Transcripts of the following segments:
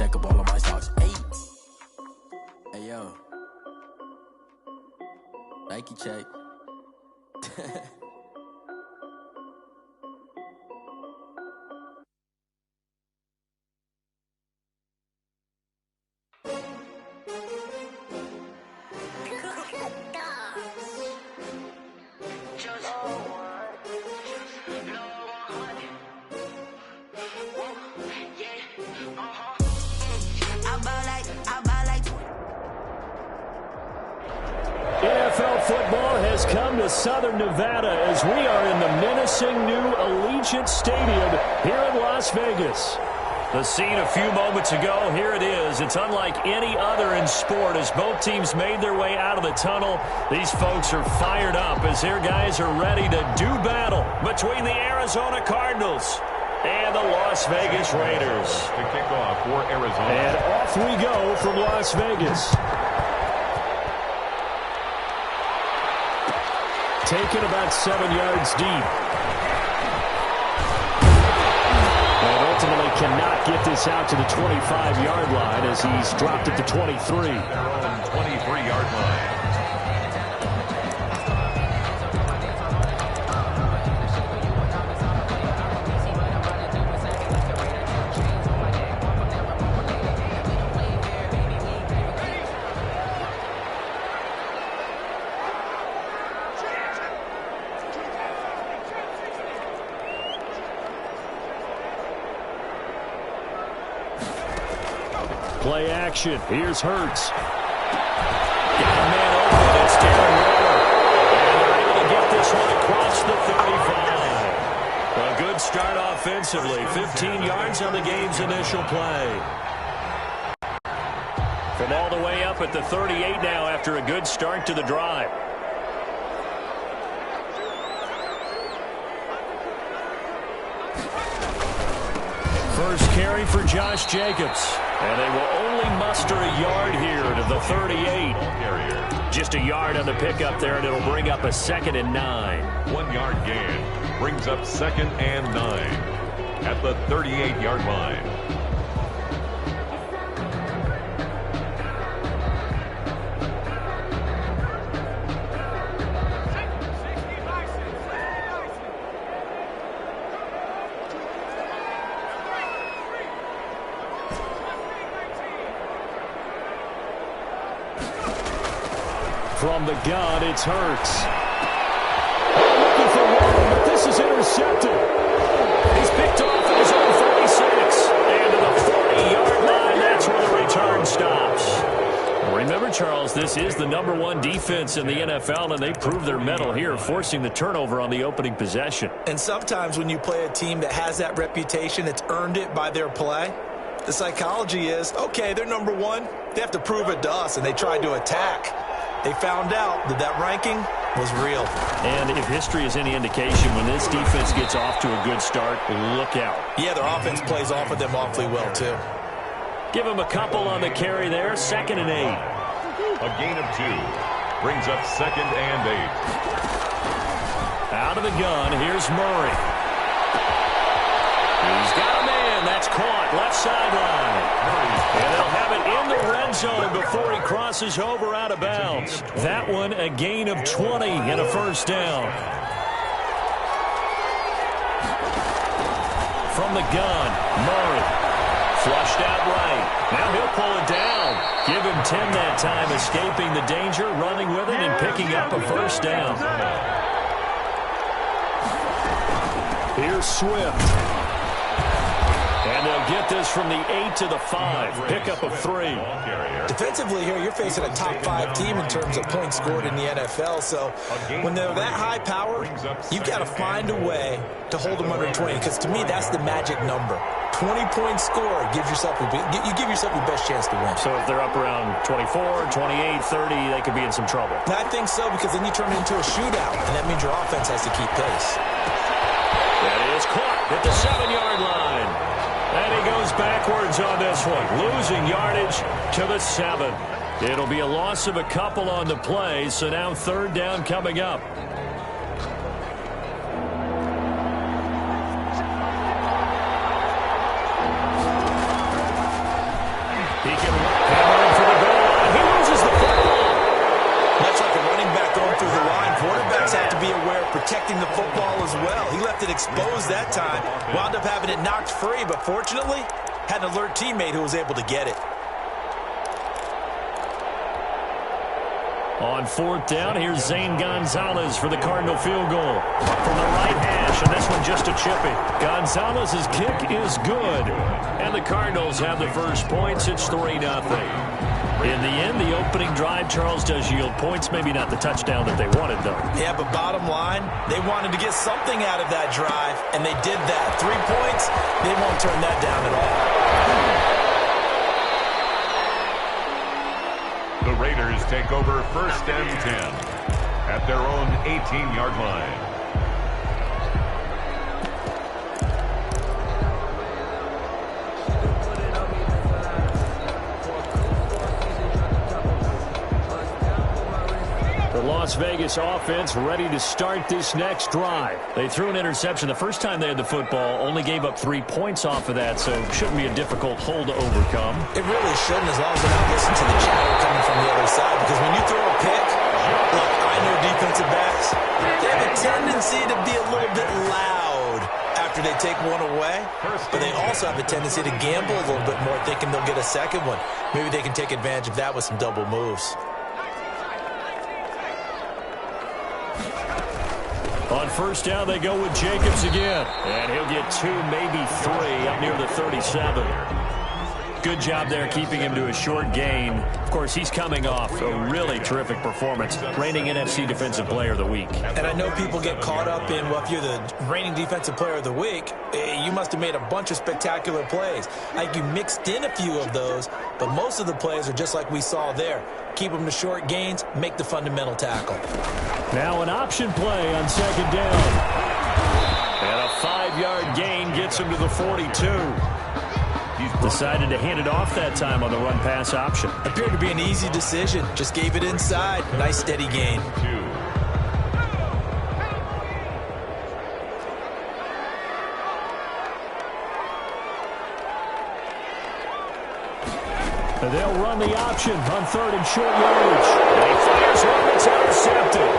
check up all of my stocks. Hey. Hey, yo. Nike check. NFL football has come to Southern Nevada as we are in the menacing new Allegiant Stadium here in Las Vegas. The scene a few moments ago, here it is. It's unlike any other in sport as both teams made their way out of the tunnel. These folks are fired up as their guys are ready to do battle between the Arizona Cardinals and the Las Vegas Raiders. To kick off for Arizona. And off we go from Las Vegas. Taken about 7 yards deep. And ultimately cannot get this out to the 25-yard line as he's dropped at the 23. 23-yard line. Play action. Here's Hurts. Got a man open. It's Darren Waller. And they're able to get this one across the 35. A good start offensively. 15 yards on the game's initial play. From all the way up at the 38 now after a good start to the drive. First carry for Josh Jacobs. And they will only muster a yard here to the 38. Just a yard on the pickup there, and it'll bring up a 2nd and 9. 1 yard gain brings up 2nd and 9 at the 38-yard line. From the gun, it's Hurts. Looking for one, but this is intercepted. He's picked off at his own 46. And to the 40-yard line, that's where the return stops. Remember, Charles, this is the #1 defense in the NFL, and they proved their mettle here, forcing the turnover on the opening possession. And sometimes when you play a team that has that reputation, it's earned it by their play. The psychology is, okay, they're #1. They have to prove it to us, and they tried to attack. They found out that that ranking was real. And if history is any indication, when this defense gets off to a good start, look out. Yeah, their offense plays off of them awfully well, too. Give them a couple on the carry there, 2nd and 8. A gain of 2 brings up 2nd and 8. Out of the gun, here's Murray. He's got a man. That's caught. Left sideline. And they'll have it in the red zone before he crosses over out of bounds. That one, a gain of 20 and a first down. From the gun, Murray. Flushed out right. Now he'll pull it down. Give him 10 that time, escaping the danger, running with it, and picking up a first down. Here's Swift. And they'll get this from the 8 to the 5. Pickup of 3. Defensively here, you're facing a top 5 team in terms of points scored in the NFL. So when they're that high power, you've got to find a way to hold them under 20. Because to me, that's the magic number. 20 points scored gives yourself you give yourself your best chance to win. So if they're up around 24, 28, 30, they could be in some trouble. I think so, because then you turn it into a shootout, and that means your offense has to keep pace. That is caught at the 7-yard line. And he goes backwards on this one, losing yardage to the 7. It'll be a loss of a couple on the play, so now 3rd down coming up. protecting the football as well. He left it exposed that time, wound up having it knocked free, but fortunately, had an alert teammate who was able to get it. On fourth down, here's Zane Gonzalez for the Cardinal field goal. From the right hash, and this one just a chippy. Gonzalez's kick is good. And the Cardinals have the first points. It's 3-0. In the end, the opening drive, Charles, does yield points. Maybe not the touchdown that they wanted, though. Yeah, but bottom line, they wanted to get something out of that drive, and they did that. 3 points, they won't turn that down at all. The Raiders take over 1st and 10 at their own 18-yard line. The Las Vegas offense ready to start this next drive. They threw an interception the first time they had the football, only gave up 3 points off of that, so shouldn't be a difficult hole to overcome. It really shouldn't, as long as they're not listening to the chatter coming from the other side, because when you throw a pick, look, I know defensive backs, they have a tendency to be a little bit loud after they take one away, but they also have a tendency to gamble a little bit more, thinking they'll get a second one. Maybe they can take advantage of that with some double moves. On first down, they go with Jacobs again. And he'll get 2, maybe 3, up near the 37. Good job there keeping him to a short gain. Of course, he's coming off a really terrific performance. Reigning NFC Defensive Player of the Week. And I know people get caught up in, well, if you're the reigning Defensive Player of the Week, you must have made a bunch of spectacular plays. Like you mixed in a few of those, but most of the plays are just like we saw there. Keep them to short gains, make the fundamental tackle. Now an option play on second down. And a 5-yard gain gets him to the 42. He's decided to hand it off that time on the run-pass option. Appeared to be an easy decision. Just gave it inside. Nice steady gain. And they'll run the option on 3rd and short yardage. And he fires one that's intercepted.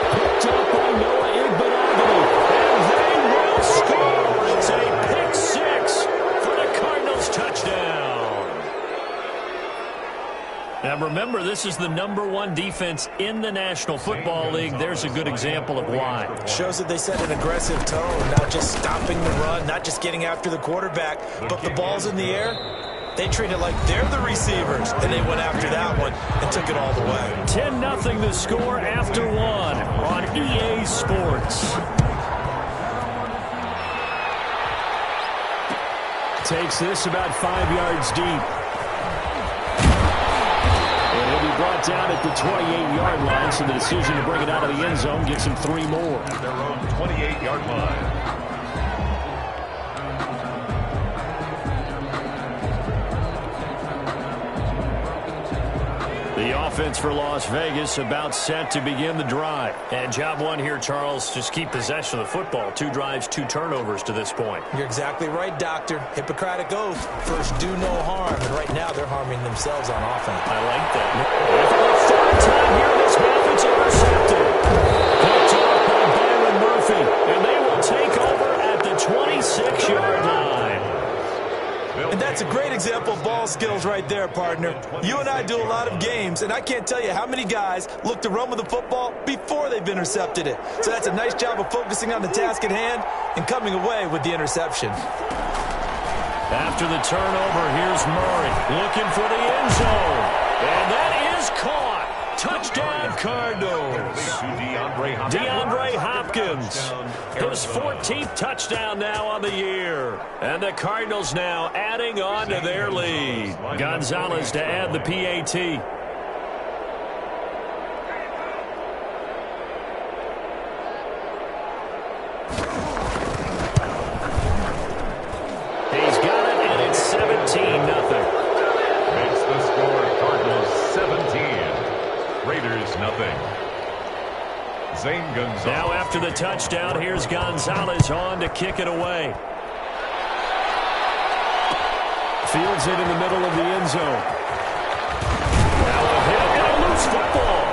Picked up by Noah Igbenogany. And they will score. It's a pick 6 for the Cardinals touchdown. Now remember, this is the #1 defense in the National Football League. There's a good example of why. Shows that they set an aggressive tone, not just stopping the run, not just getting after the quarterback, but the ball's in the air. They treat it like they're the receivers, and they went after that one and took it all the way. 10-0 the score after 1 on EA Sports. Takes this about 5 yards deep. And he'll be brought down at the 28-yard line, so the decision to bring it out of the end zone gets him 3 more. At their own 28-yard line. The offense for Las Vegas about set to begin the drive. And job 1 here, Charles, just keep possession of the football. 2 drives, 2 turnovers to this point. You're exactly right, Doctor. Hippocratic oath. First, do no harm. And right now, they're harming themselves on offense. I like that. For the 3rd time here this half, it's intercepted. Picked off by Byron Murphy. And they will take over at the 26-yard line. And that's a great example of ball skills right there, partner. You and I do a lot of games, and I can't tell you how many guys look to run with the football before they've intercepted it. So that's a nice job of focusing on the task at hand and coming away with the interception. After the turnover, here's Murray looking for the end zone. And that is caught. Touchdown, Cardinals. DeAndre Hopkins. His 14th touchdown now on the year. And the Cardinals now adding on to their lead. Gonzalez to add the PAT. He's got it, and it's 17-0. Makes the score Cardinals 17. Raiders nothing. Zane Gonzalez. Now after the touchdown, here's Gonzalez on to kick it away. Fields it in the middle of the end zone. Now a hit and a loose football.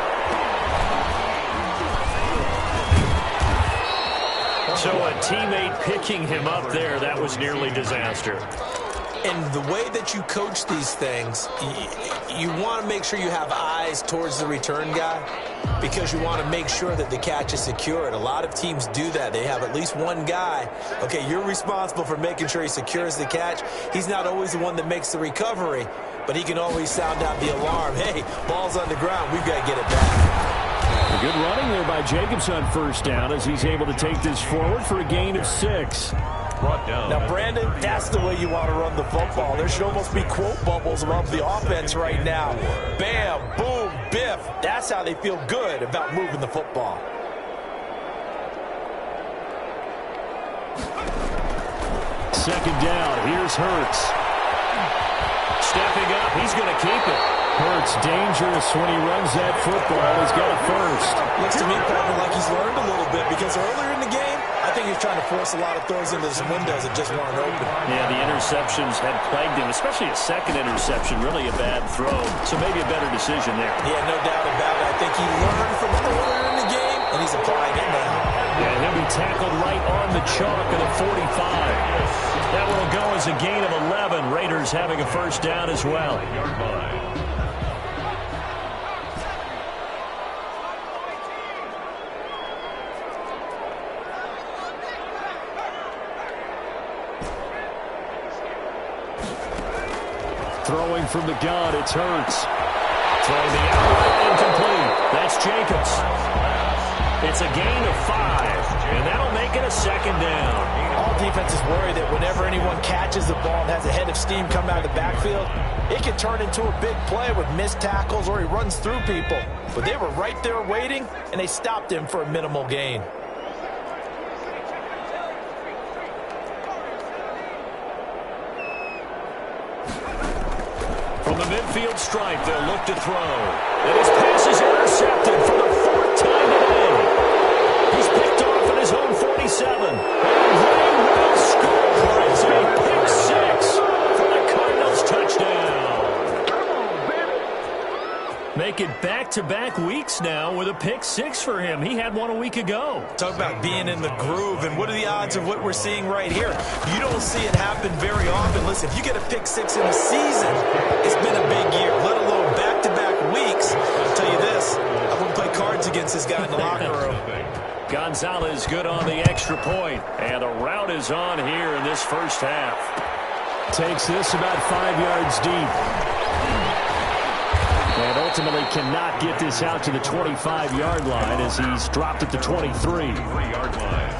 So a teammate picking him up there, that was nearly disaster. And the way that you coach these things, you want to make sure you have eyes towards the return guy because you want to make sure that the catch is secured. A lot of teams do that. They have at least one guy. Okay, you're responsible for making sure he secures the catch. He's not always the one that makes the recovery, but he can always sound out the alarm. Hey, ball's on the ground. We've got to get it back. Good running there by Jacobs on first down as he's able to take this forward for a gain of 6. Now, Brandon, that's the way you want to run the football. There should almost be quote bubbles above the offense right now. Bam, boom, biff. That's how they feel good about moving the football. Second down, here's Hurts. Stepping up, he's going to keep it. Hurts dangerous when he runs that football. He's got a first. Looks to me, partner, like he's learned a little bit because earlier in the game, I think he was trying to force a lot of throws into some windows that just weren't open. Yeah, the interceptions had plagued him, especially a second interception, really a bad throw. So maybe a better decision there. Yeah, no doubt about it. I think he learned from earlier in the game, and he's applying it now. Yeah, he'll be tackled right on the chalk of the 45. That will go as a gain of 11. Raiders having a first down as well. Throwing from the gun, it's Hurts. Throwing the outlet incomplete. That's Jacobs. It's a gain of 5, and that'll make it a second down. All defenses worry that whenever anyone catches the ball and has a head of steam come out of the backfield, it can turn into a big play with missed tackles or he runs through people. But they were right there waiting, and they stopped him for a minimal gain. From the midfield stripe, they'll look to throw. And his pass is intercepted for the 4th time today. He's picked off at his own 47. And they will score. It's a pick 6 for the Cardinals touchdown. Make it back-to-back weeks now with a pick 6 for him. He had one a week ago. Talk about being in the groove, and what are the odds of what we're seeing right here? You don't see it happen very often. Listen, if you get a pick 6 in a season, it's been a big year, let alone back-to-back weeks. I'll tell you this, I wouldn't play cards against this guy in the locker room. Gonzalez good on the extra point, and the route is on here in this first half. Takes this about 5 yards deep. And ultimately cannot get this out to the 25-yard line as he's dropped at the 23-yard line.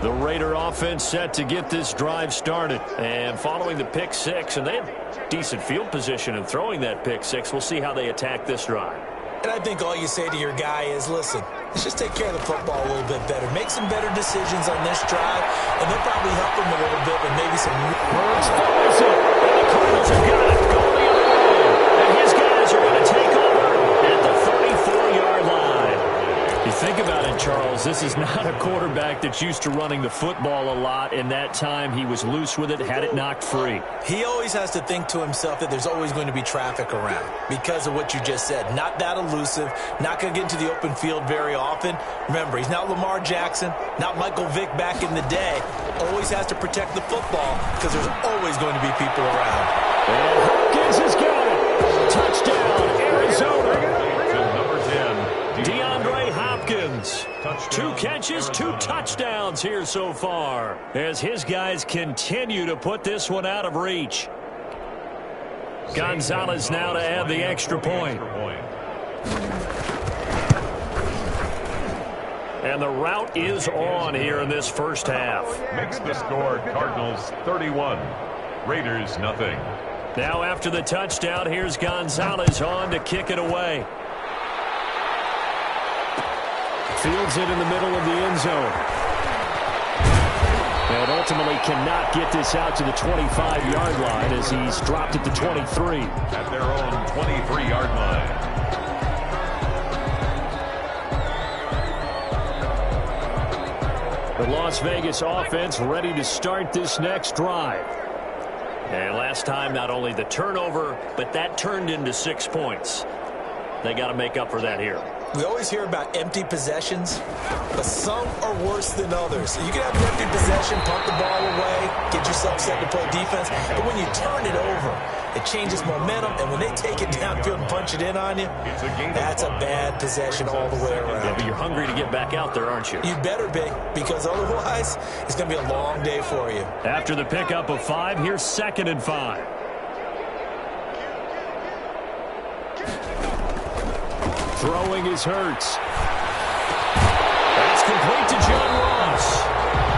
The Raider offense set to get this drive started. And following the pick 6, and they have decent field position in throwing that pick 6. We'll see how they attack this drive. And I think all you say to your guy is, listen, let's just take care of the football a little bit better. Make some better decisions on this drive, and they'll probably help him a little bit with maybe some... Hurts fires it, and the Cardinals have got it going the other way. And his guys are going to take over at the 34-yard line. You think about it, Charles, this is not a quarterback that's used to running the football a lot. In that time, he was loose with it, had it knocked free. He always has to think to himself that there's always going to be traffic around because of what you just said. Not that elusive, not going to get into the open field very often. Remember, he's not Lamar Jackson, not Michael Vick back in the day. Always has to protect the football because there's always going to be people around. And Hopkins has got it. Touchdown, Arizona. DeAndre Hopkins. 2 catches, 2 touchdowns here so far as his guys continue to put this one out of reach. Gonzalez now to add the extra point. And the route is on here in this first half. Makes the score Cardinals 31, Raiders nothing. Now after the touchdown, here's Gonzalez on to kick it away. Fields it in the middle of the end zone. And ultimately cannot get this out to the 25-yard line as he's dropped at the 23. At their own 23-yard line. The Las Vegas offense ready to start this next drive. And last time, not only the turnover, but that turned into 6 points. They got to make up for that here. We always hear about empty possessions, but some are worse than others. You can have an empty possession, pump the ball away, get yourself set to play defense, but when you turn it over, it changes momentum, and when they take it downfield and punch it in on you, that's a bad possession all the way around. Yeah, but you're hungry to get back out there, aren't you? You better be, because otherwise, it's going to be a long day for you. After the pickup of 5, here's 2nd and 5. Throwing is Hurts. That's complete to John Ross.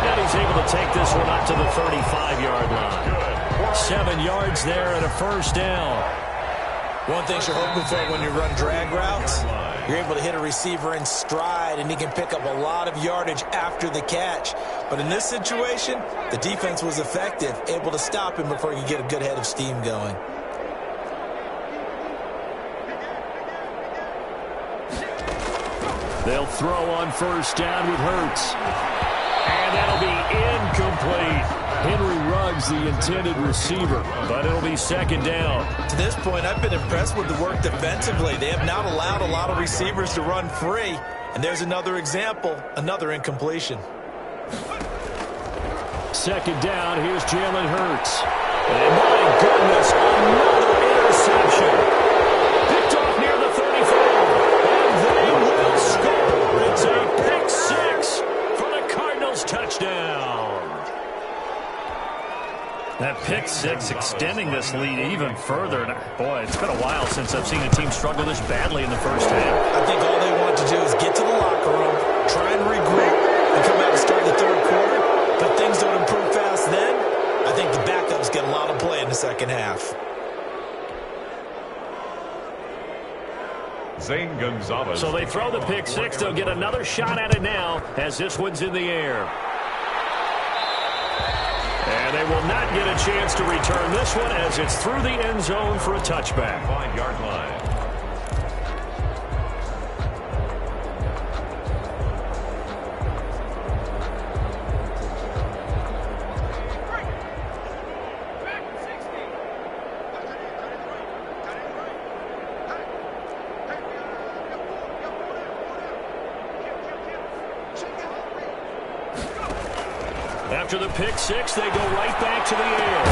And he's able to take this one up to the 35-yard line. 7 yards there and a first down. One thing you're hoping for when you run drag routes, you're able to hit a receiver in stride, and he can pick up a lot of yardage after the catch. But in this situation, the defense was effective, able to stop him before he could get a good head of steam going. They'll throw on first down with Hurts. And that'll be incomplete. Henry Ruggs, the intended receiver, but it'll be 2nd down. To this point, I've been impressed with the work defensively. They have not allowed a lot of receivers to run free. And there's another example, another incompletion. 2nd down, here's Jalen Hurts. And my goodness, another interception. Picked off near the 34. And they will score. It's a pick 6 for the Cardinals touchdown. That pick 6 extending this lead even further. And boy, it's been a while since I've seen a team struggle this badly in the first half. I think all they want to do is get to the locker room, try and regroup, and come out and start the 3rd quarter. But things don't improve fast then. I think the backups get a lot of play in the 2nd half. Zane Gonzalez. So they throw the pick 6. They'll get another shot at it now as this one's in the air. And they will not get a chance to return this one as it's through the end zone for a touchback. 5-yard line. After the pick 6, they go right back to the air.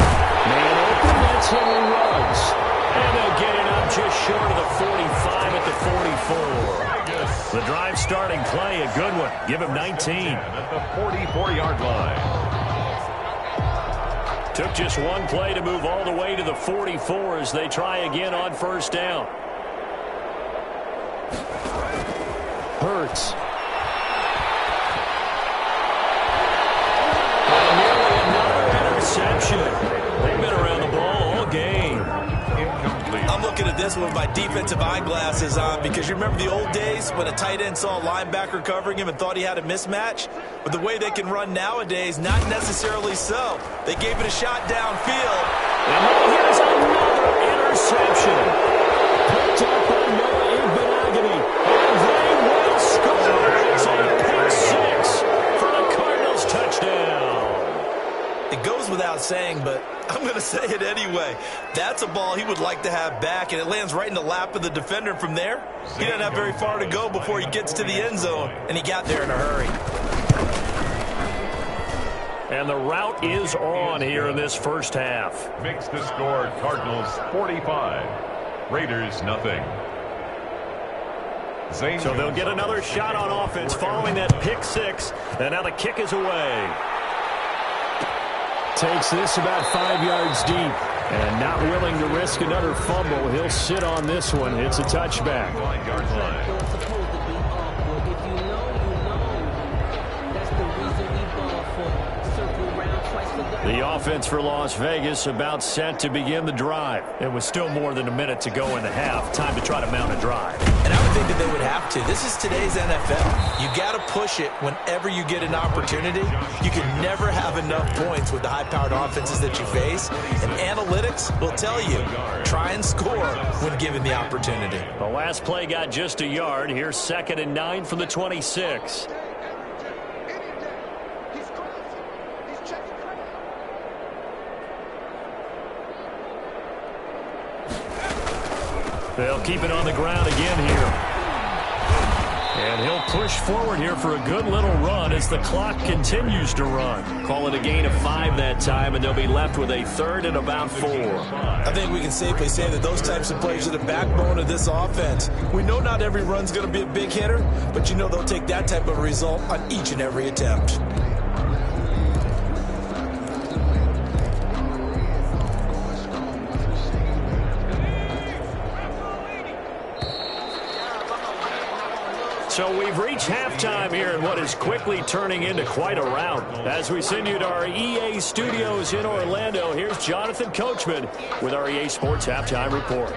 Man open, that's Henry Ruggs. And they'll get it up just short of the 45 at the 44. The drive starting play, a good one. Give him 19. At the 44-yard line. Took just one play to move all the way to the 44 as they try again on first down. Hurts. Interception. They've been around the ball all game. Incomplete. I'm looking at this one with my defensive eyeglasses on because you remember the old days when a tight end saw a linebacker covering him and thought he had a mismatch? But the way they can run nowadays, not necessarily so. They gave it a shot downfield. And here's another interception. Picked up by Noah Igbenogany. And they will score. It's a pick 6 for the Cardinals touchdown. It goes without saying, but I'm going to say it anyway. That's a ball he would like to have back, and it lands right in the lap of the defender. From there, he doesn't have very far to go before he gets to the end zone, and he got there in a hurry. And the route is on here in this first half. Makes the score Cardinals 45. Raiders nothing. So they'll get another shot on offense following that pick 6, and now the kick is away. Takes this about 5 yards deep. And not willing to risk another fumble. He'll sit on this one. It's a touchback. 5-yard line. The offense for Las Vegas about set to begin the drive. It was still more than a minute to go in the half. Time to try to mount a drive. And I would think that they would have to. This is today's NFL. You got to push it whenever you get an opportunity. You can never have enough points with the high-powered offenses that you face. And analytics will tell you, try and score when given the opportunity. The last play got just a yard. Here's 2nd and 9 from the 26. They'll keep it on the ground again here. And he'll push forward here for a good little run as the clock continues to run. Call it a gain of 5 that time, and they'll be left with a third and about 4. I think we can safely say that those types of players are the backbone of this offense. We know not every run's going to be a big hitter, but you know they'll take that type of result on each and every attempt. So we've reached halftime here in what is quickly turning into quite a rout. As we send you to our EA studios in Orlando, here's Jonathan Coachman with our EA Sports Halftime Report.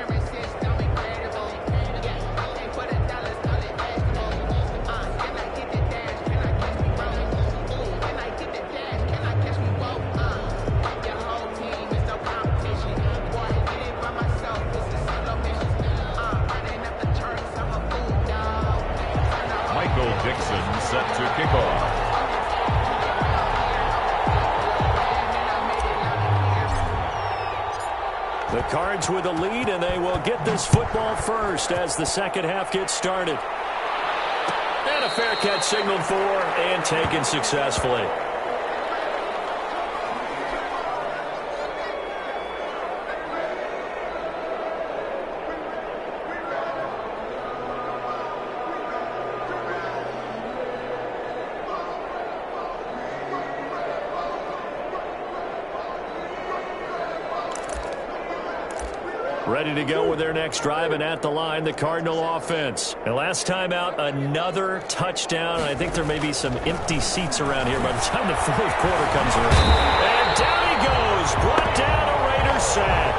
Set to kick off. The Cards with the lead, and they will get this football first as the second half gets started. And a fair catch signaled for and taken successfully. Ready to go with their next drive, and at the line, the Cardinal offense. And last time out, another touchdown. I think there may be some empty seats around here by the time the fourth quarter comes around. And down he goes, brought down a Raiders sack.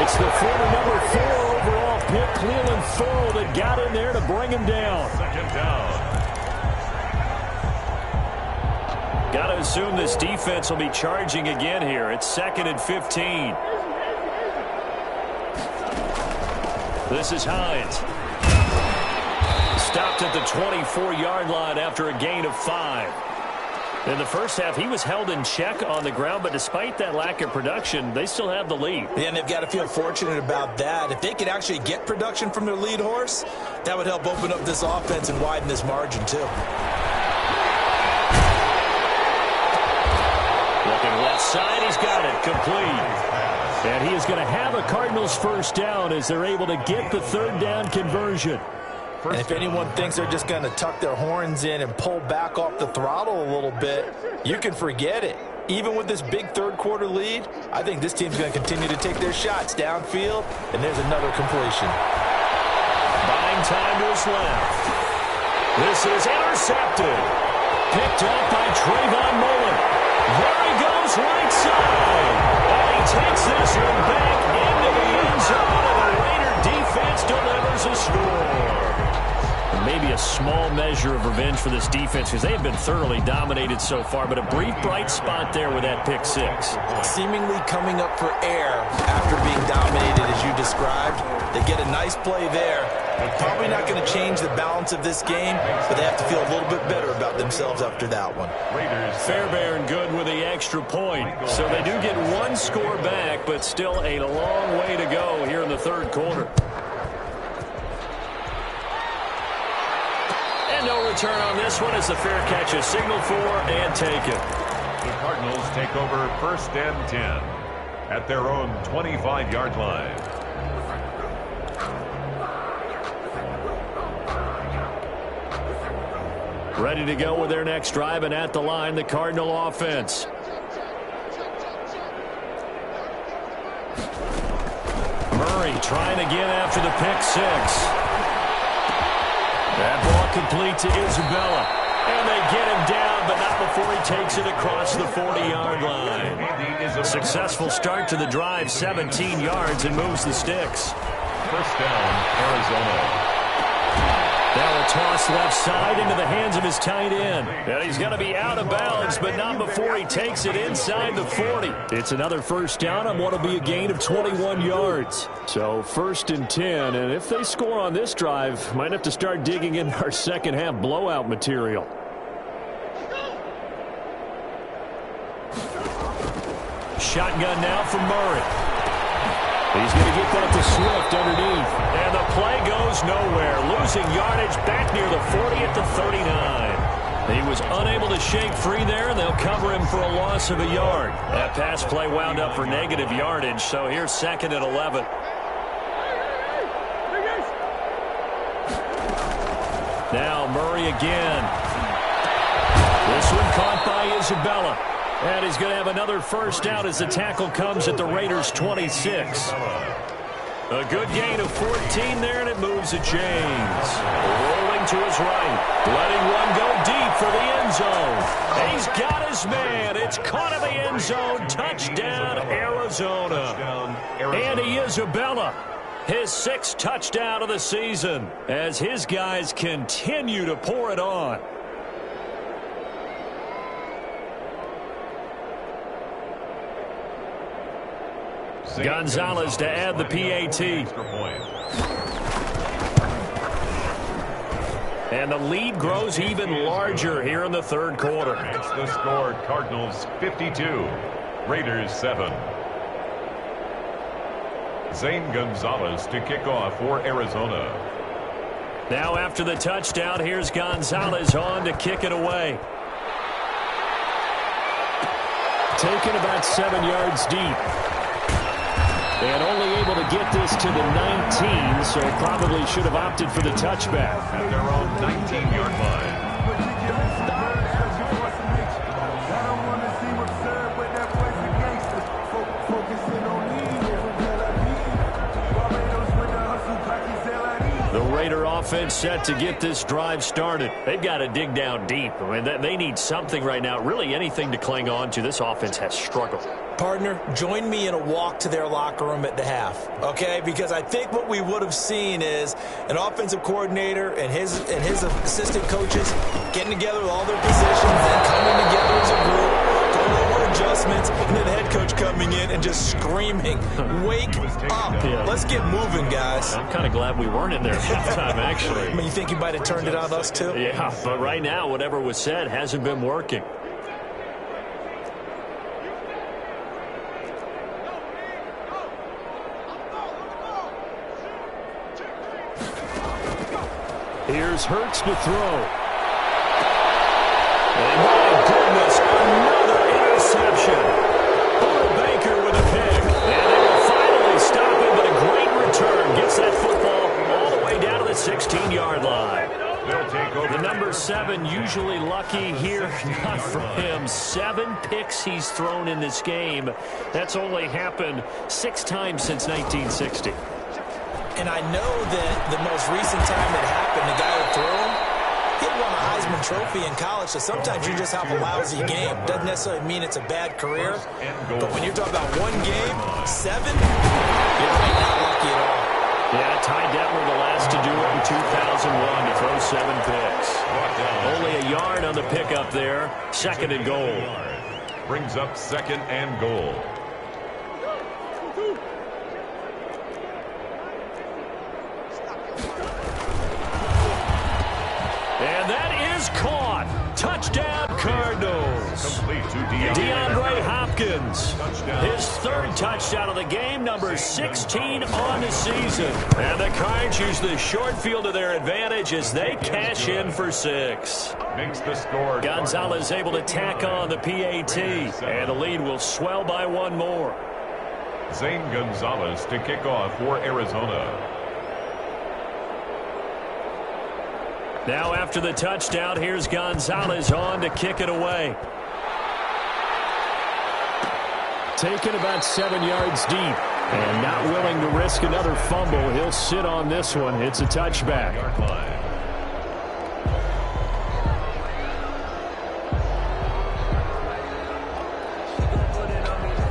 It's the former number 4 overall pick, Cleveland Farrell, that got in there to bring him down. Second down. Got to assume this defense will be charging again here. It's 2nd and 15. This is Hines. Stopped at the 24-yard line after a gain of 5. In the first half, he was held in check on the ground, but despite that lack of production, they still have the lead. Yeah, and they've got to feel fortunate about that. If they could actually get production from their lead horse, that would help open up this offense and widen this margin, too. Looking left side, he's got it, complete. And he is going to have a Cardinals first down as they're able to get the third down conversion. And if anyone thinks they're just going to tuck their horns in and pull back off the throttle a little bit, you can forget it. Even with this big third quarter lead, I think this team's going to continue to take their shots downfield, and there's another completion. Buying time to his left. This is intercepted. Picked up by Trayvon Mullen. There he goes, right side. And he takes this one back into the end zone, and the Raider defense delivers a score. And maybe a small measure of revenge for this defense because they have been thoroughly dominated so far, but a brief bright spot there with that pick 6. Seemingly coming up for air after being dominated as you described. They get a nice play there. Probably not going to change the balance of this game, but they have to feel a little bit better about themselves after that one. Fairbairn good with the extra point. So they do get one score back, but still a long way to go here in the third quarter. And no return on this one as the fair catch is signaled for and taken. The Cardinals take over 1st and 10 at their own 25-yard line. Ready to go with their next drive, and at the line, the Cardinal offense. Murray trying again after the pick 6. That ball complete to Isabella. And they get him down, but not before he takes it across the 40-yard line. Successful start to the drive, 17 yards, and moves the sticks. First down, Arizona. Now a toss left side into the hands of his tight end. And he's going to be out of bounds, but not before he takes it inside the 40. It's another first down on what will be a gain of 21 yards. So 1st and 10, and if they score on this drive, might have to start digging in our second half blowout material. Shotgun now from Murray. He's going to get that to Swift underneath. And the play goes nowhere. Losing yardage back near the 40 at the 39. He was unable to shake free there, and they'll cover him for a loss of a yard. That pass play wound up for negative yardage, so here's 2nd and 11. Now Murray again. This one caught by Isabella. And he's going to have another first down as the tackle comes at the Raiders' 26. A good gain of 14 there, and it moves the chains. Rolling to his right. Letting one go deep for the end zone. He's got his man. It's caught in the end zone. Touchdown, Arizona. Andy Isabella, his 6th touchdown of the season, as his guys continue to pour it on. Gonzalez to add the PAT. And the lead grows even larger here in the 3rd quarter. It's the score, Cardinals 52, Raiders 7. Zane Gonzalez to kick off for Arizona. Now after the touchdown, here's Gonzalez on to kick it away. Taken about 7 yards deep. And only able to get this to the 19, so probably should have opted for the touchback. At their own 19-yard line. The Raider offense set to get this drive started. They've got to dig down deep. I mean, they need something right now, really anything to cling on to. This offense has struggled. Partner, join me in a walk to their locker room at the half, okay? Because I think what we would have seen is an offensive coordinator and his assistant coaches getting together with all their positions and coming together as a group, going over adjustments, and then the head coach coming in and just screaming, wake up. Yeah. Let's get moving, guys. I'm kind of glad we weren't in there at halftime, actually. I mean, you think he might have turned it on us, too? Yeah, but right now, whatever was said hasn't been working. Here's Hurts to throw. And my goodness, another interception. Buda Baker with a pick. And they will finally stop him, but a great return. Gets that football all the way down to the 16-yard line. They'll take over. The number 7 usually lucky here, not for him. 7 picks he's thrown in this game. That's only happened 6 times since 1960. And I know that the most recent time it happened, the guy who threw him, he had won a Heisman Trophy in college, so sometimes you just have a lousy game. Doesn't necessarily mean it's a bad career, but when you're talking about one game, 7, you're right, not lucky at all. Yeah, Ty Detmer the last to do it in 2001 to throw 7 picks. Only a yard on the pickup there, 2nd and goal. Brings up 2nd and goal. And that is caught. Touchdown, Cardinals. Complete to DeAndre Hopkins. His 3rd touchdown of the game, number 16 on the season. And the Cards use the short field to their advantage as they cash in for 6. Makes the score. Gonzalez able to tack on the PAT. And the lead will swell by 1 more. Zane Gonzalez to kick off for Arizona. Now after the touchdown, here's Gonzalez on to kick it away. Taken about 7 yards deep. And not willing to risk another fumble. He'll sit on this one. It's a touchback.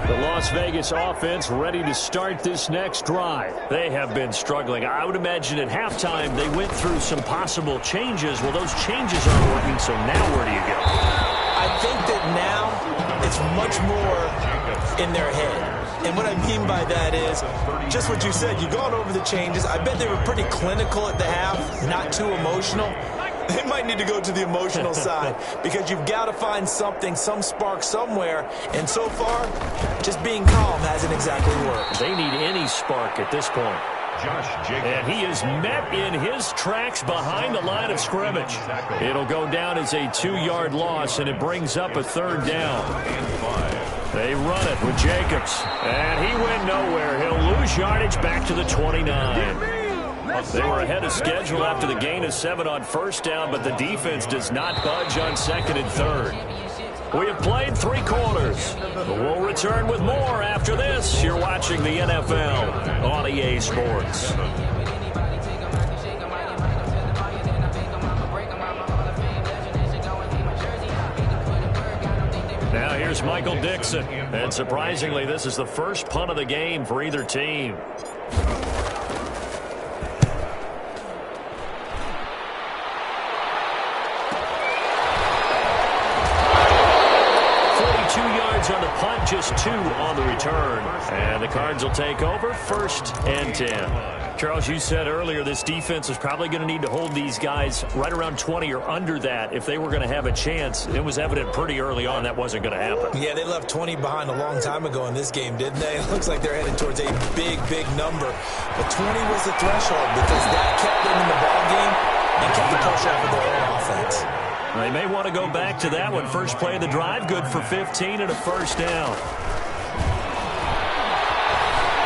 The Las Vegas offense ready to start this next drive. They have been struggling. I would imagine at halftime they went through some possible changes. Well, those changes aren't working, so now where do you go? I think that now it's much more in their head. And what I mean by that is just what you said. You've gone over the changes. I bet they were pretty clinical at the half, not too emotional. They might need to go to the emotional side because you've got to find something, some spark somewhere. And so far, just being calm hasn't exactly worked. They need any spark at this point. And he is met in his tracks behind the line of scrimmage. It'll go down as a 2-yard loss, and it brings up a 3rd down. They run it with Jacobs, and he went nowhere. He'll lose yardage back to the 29. They were ahead of schedule after the gain of 7 on 1st down, but the defense does not budge on 2nd and 3rd. We have played 3 quarters. We'll return with more after this. You're watching the NFL on EA Sports. Now here's Michael Dixon. And surprisingly, this is the first punt of the game for either team. On the punt, just 2 on the return. And the Cards will take over 1st and 10. Charles, you said earlier this defense is probably going to need to hold these guys right around 20 or under that if they were going to have a chance. It was evident pretty early on that wasn't going to happen. Yeah, they left 20 behind a long time ago in this game, didn't they? It looks like they're headed towards a big, big number. But 20 was the threshold because that kept them in the ball game and kept the pressure off of their own offense. They may want to go back to that one. First play of the drive, good for 15 and a 1st down.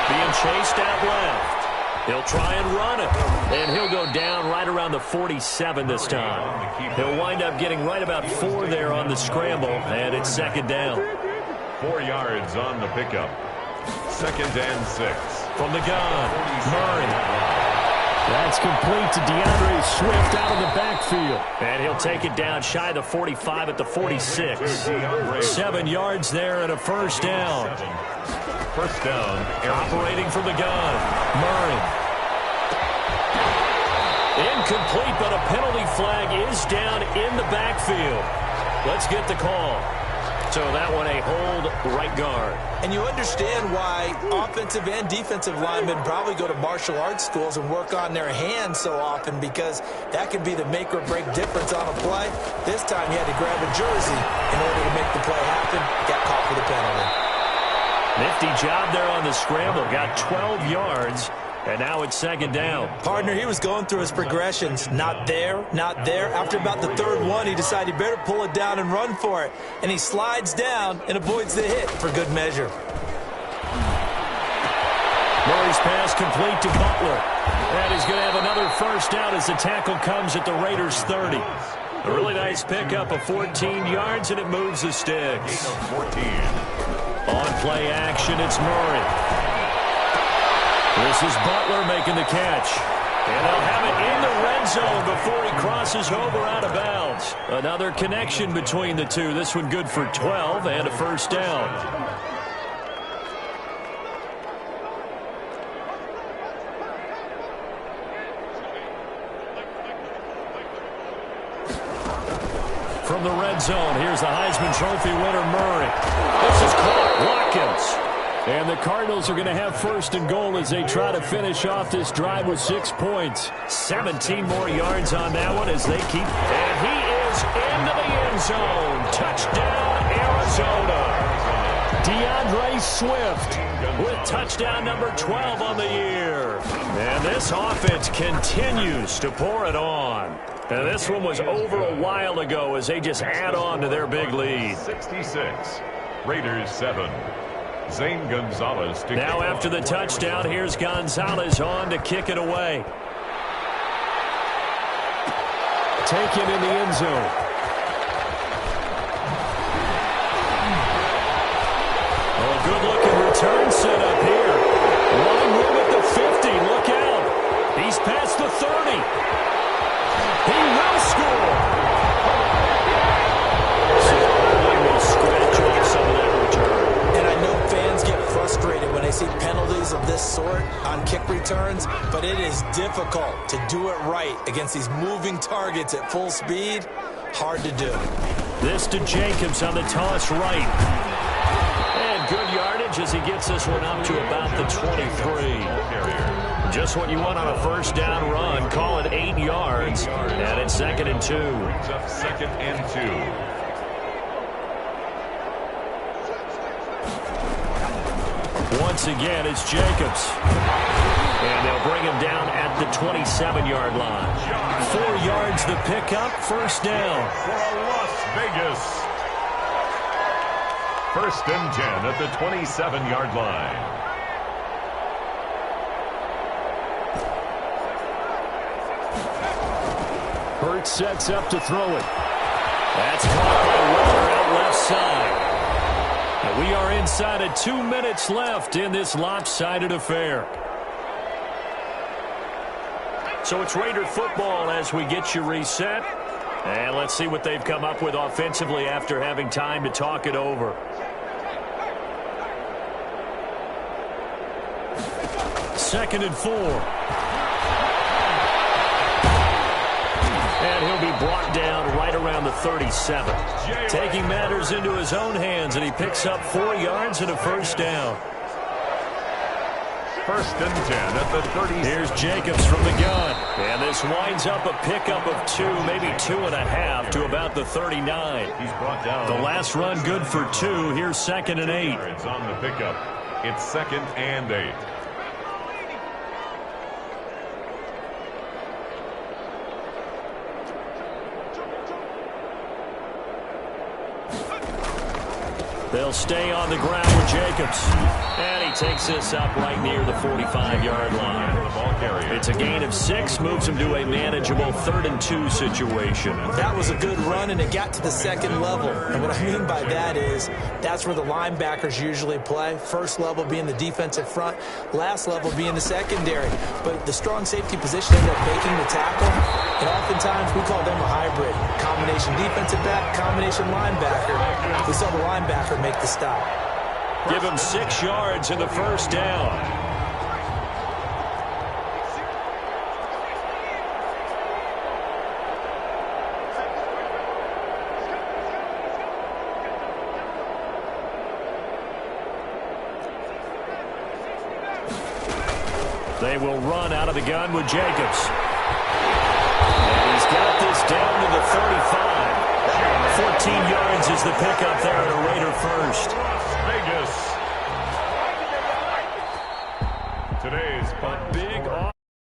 Being chased out left. He'll try and run it. And he'll go down right around the 47 this time. He'll wind up getting right about 4 there on the scramble, and it's 2nd down. 4 yards on the pickup. 2nd and 6. From the gun, Murray. That's complete to DeAndre Swift out of the backfield. And he'll take it down shy of the 45 at the 46. 7 yards there and a 1st down. 1st down. Operating from the gun. Murray. Incomplete, but a penalty flag is down in the backfield. Let's get the call. So that one a hold right guard. And you understand why offensive and defensive linemen probably go to martial arts schools and work on their hands so often, because that can be the make or break difference on a play. This time he had to grab a jersey in order to make the play happen. Got caught for the penalty. Nifty job there on the scramble. Got 12 yards. And now it's 2nd down. Partner, he was going through his progressions. Not there, not there. After about the 3rd one, he decided he better pull it down and run for it. And he slides down and avoids the hit for good measure. Murray's pass complete to Butler. And he's going to have another 1st down as the tackle comes at the Raiders' 30. A really nice pickup of 14 yards, and it moves the sticks. 14. On play action, it's Murray. This is Butler making the catch. And they'll have it in the red zone before he crosses over out of bounds. Another connection between the two. This one good for 12 and a 1st down. From the red zone, here's the Heisman Trophy winner, Murray. This is caught. Watkins. And the Cardinals are going to have 1st and goal as they try to finish off this drive with 6 points. 17 more yards on that one as they keep. And he is into the end zone. Touchdown, Arizona. DeAndre Swift with touchdown number 12 on the year. And this offense continues to pour it on. And this one was over a while ago as they just add on to their big lead. 66. Raiders 7. Zane Gonzalez to now after the touchdown, here's Gonzalez on to kick it away. Taken in the end zone. Oh, good-looking return set up here. Running room at the 50. Look out. He's past the 30. He will score. So they will scratch off some of that return. And I know fans get frustrated when they see penalties of this sort on kick returns, but it is difficult to do it right against these moving targets at full speed. Hard to do. This to Jacobs on the toss right. And good yardage as he gets this one up to about the 23. Just what you want on a first down run. Call it 8 yards. And it's 2nd and 2. Brings up 2nd and 2. Once again, it's Jacobs. And they'll bring him down at the 27-yard line. 4 yards the pickup, first down. For Las Vegas. 1st and 10 at the 27-yard line. Hurts sets up to throw it. That's caught by Weller out left side. And we are inside of 2 minutes left in this lopsided affair. So it's Raider football as we get you reset. And let's see what they've come up with offensively after having time to talk it over. Second and 4. And he'll be brought down right around the 37. Taking matters into his own hands, and he picks up 4 yards and a first down. 1st and 10 at the 30. Here's Jacobs from the gun. And this winds up a pickup of 2, maybe 2.5 to about the 39. He's brought down. The last run good for 2. Here's 2nd and 8. It's on the pickup. It's 2nd and 8. They'll stay on the ground with Jacobs. And he takes this up right near the 45-yard line. It's a gain of 6, moves him to a manageable 3rd and 2 situation. That was a good run, and it got to the 2nd level. And what I mean by that is that's where the linebackers usually play. First level being the defensive front, last level being the secondary. But the strong safety position ended up making the tackle, and oftentimes we call them a hybrid. Combination defensive back, combination linebacker. We saw the linebacker make the stop. Give him 6 yards in the first down. They will run out of the gun with Jacobs. And he's got this down to the 35. 14 yards is the pickup there at a Raider first. Las Vegas. Today's punt.